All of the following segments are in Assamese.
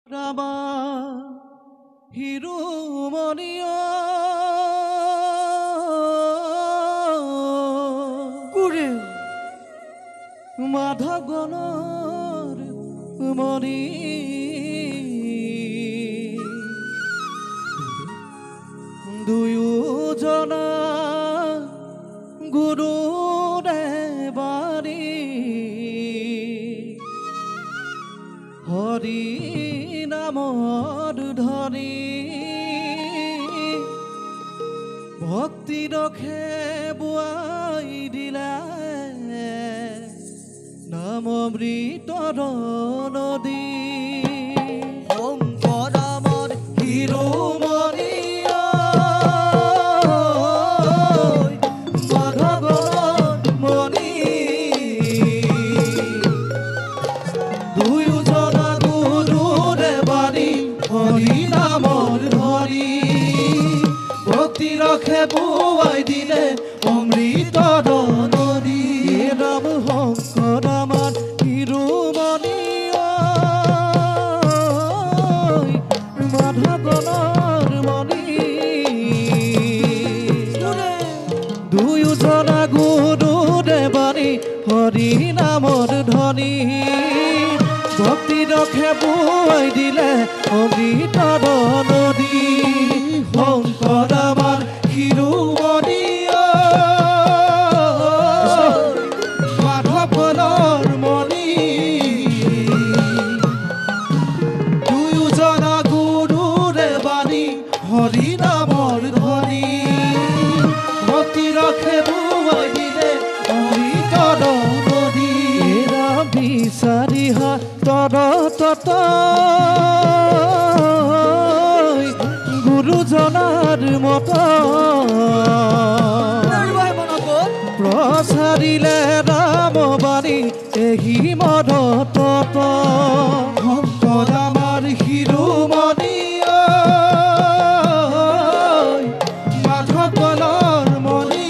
ৰামা হিৰুমণিয়া কুৰে মাধবগণৰ মণি দুয়োজনা গুৰু দেবানী হৰি নামৰ ধৰি ভক্তি ৰখে বুৱাই দিলে নামমৃতৰ নদী শংকৰামৰ শিৰোমণি ৰখে বুৱাই দিলে অমৃতৰ নদী ৰাম শংকৰ আমাৰ শিৰোমণি মাধৱগণৰ মণি দুয়োজনা গুৰু দেৱানী হৰি নামৰ ধনী ভক্তি ৰখে বুৱাই দিলে অমৃতৰ নদী শংকৰ আমাৰ শিৰোমণি মাধৱগণৰ মণি দুয়োজনা গুৰুৰে বাণী হৰি নামৰ ধনী ভক্তি ৰখে বুৱাই দিলে অমৃতৰ নদী ৰাম বিচাৰি হাতৰ তত গুৰুজনাৰ মত প্ৰচাৰিলে ৰামবাণী এহি মদত শংকৰ আমাৰ শিৰোমণি মাধৱগণৰ মণি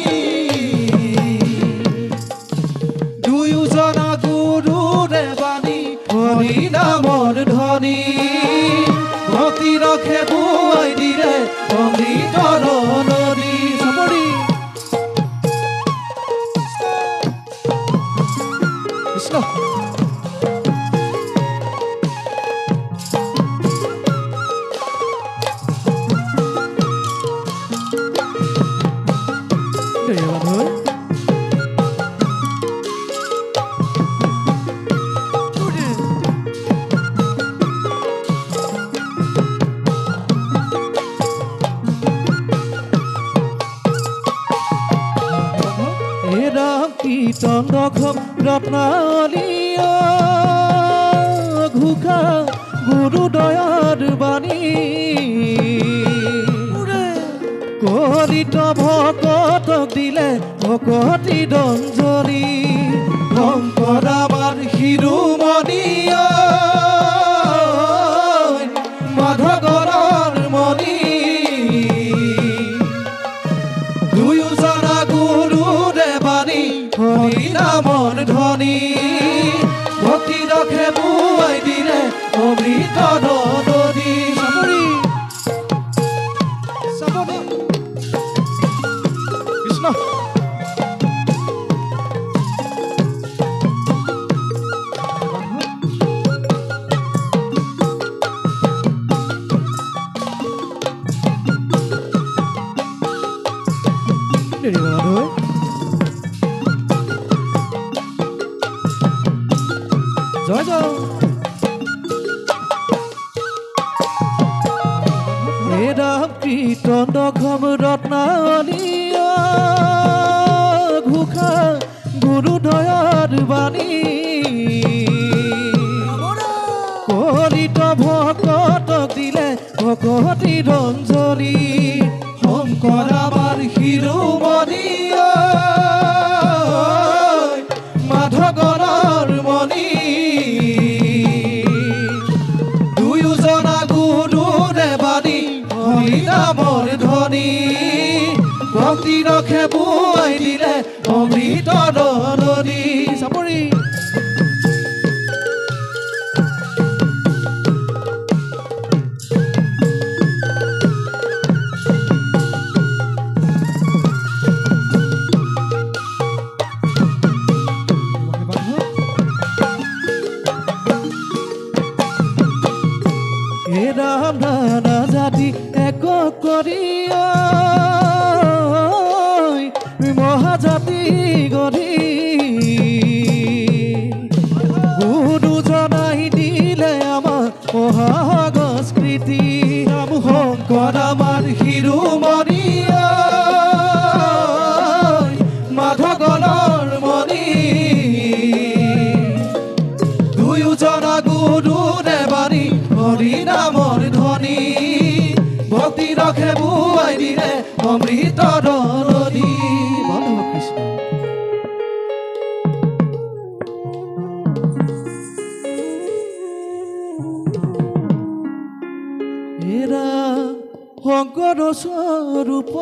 দুয়োজনা গুৰুৰে বাণী হৰি নামৰ ধনী ভক্তি ৰখে বুৱাই দিলে অমৃতৰ নদী চাপৰি কৃষ্ণ কীৰ্তন দখম ৰত্নাৱলীয় ঘোষা গুৰুদয়াৰ বাণী কলিত ভকতক দিলে ভকতি দঞ্জলি শংকৰ আমাৰ শিৰোমণি মাধৱগণৰ মণি দুয়োজনা গুৰুৰে বাণী হৰি নামৰ ধনী ভক্তি ৰখে বুৱাই দিলে অমৃতৰ নদী চাপৰি কৃষ্ণ জয় জয় ৰাম কীৰ্তন দখম ৰত্নাৱলীয় ঘোষা গুৰুদয়াৰ বাণী কলিত ভকতক দিলে ভকতি দঞ্জলি শংকৰ আমাৰ শিৰোমণি মাধৱগণৰ মণি দুয়োজনা গুৰুৰে বাণী হৰি নামৰ ধনী ভক্তি ৰখে বুৱাই দিলে অমৃতৰ নদী চাপৰি হে ৰাম নানা জাতি এক কৰি মহাজাতি গঢ়ি গুৰু জনাই দিলে আমাৰ মহাসংস্কৃতি শংকৰ আমাৰ শিৰোমণি মাধৱগণৰ মণি দুয়োজনা গুৰু দেৱানী হৰি নামৰ ধ্বনি ভক্তি ৰখে বুৱাই দিলে অমৃতৰ নদী বন্ধু কৃষ্ণ এৰা শংকৰ স্বৰূপ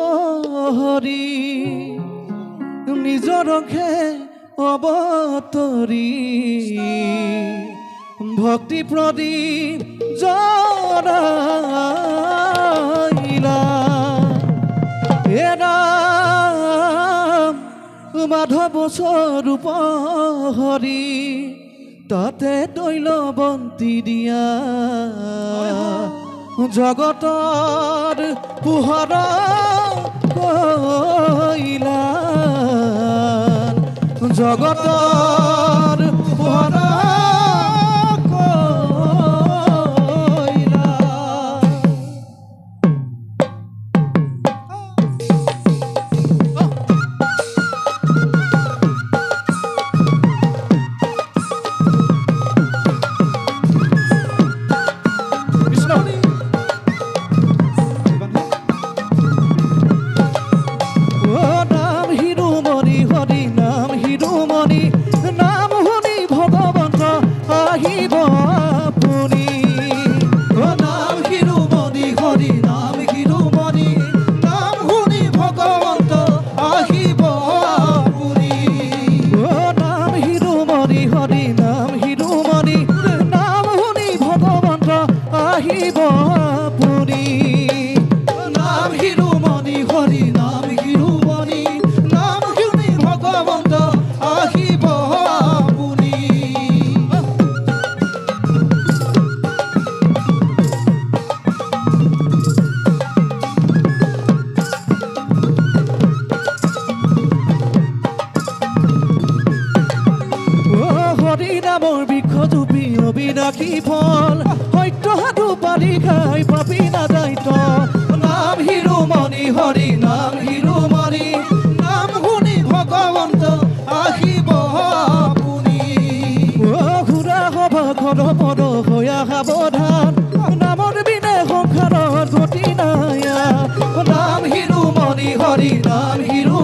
হৰি নিজৰকে অৱতৰি ভক্তি প্ৰদীপ জ্বলাইলা হে ৰাম মাধৱ স্বৰূপ হৰি তাতে তৈল বন্তি দিয়া জগতৰ পোহৰ কইলা জগতৰ পোহৰ কইলা অবিনাশী ফল সত্য সাধু পালি খাই পাপি নাদায়িত নাম শিৰোমণি হৰি নাম শিৰোমণি নাম শুনি ভগৱন্ত আহিব আপুনি ঘূৰা সভাখন পদ হৈয়া সাৱধান নামৰ বিনে সংসাৰত গতি নাই নাম শিৰোমণি হৰি নাম শিৰো